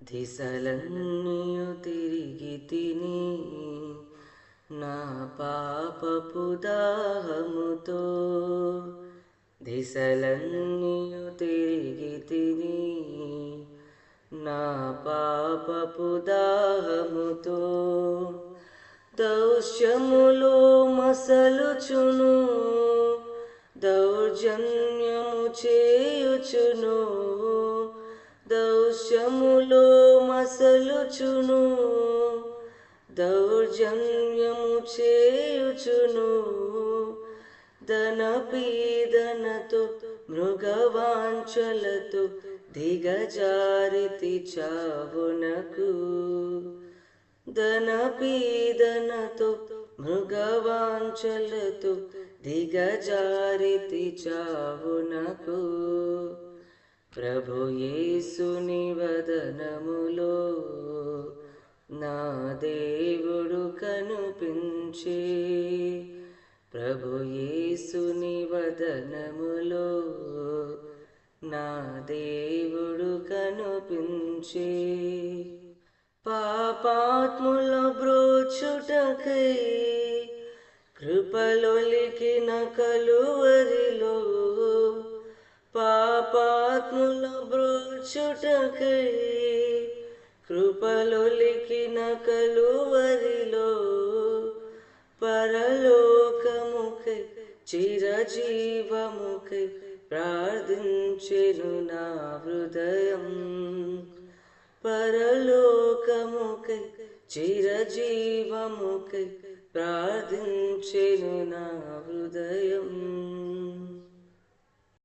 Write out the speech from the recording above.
దిశలన్నీయు తిరిగి తిని నా పాపపు దాహముతో, దిశలన్నీయు తిరిగి తిని నా పాపపు దాహముతో, దౌష్యములో మసలుచును దౌర్జన్యము చేయుచును, దౌష్యములో మసలుచును దౌర్జన్యము చేయుచును, ధనపీదనతో మృగవాంఛలతో దిగజారితి చావునకు, ధనపీదనతో మృగవాంఛలతో దిగజారితి చావునకు. ప్రభు యేసుని వదనములో నా దేవుడు కనుపించే, ప్రభు యేసుని వదనములో నా దేవుడు కనుపించే, పాపాత్ముల బ్రోచుటకై కృపలొలికిన కలువరిలో, పాపాత్ముల బ్రోచుటకై కృపలొలికిన కలువరిలో, పరలోకముకై చిరజీవముకై ప్రార్థించెను నా హృదయం, పరలోకముకై చిరజీవముకై ప్రార్థించెను నా హృదయం.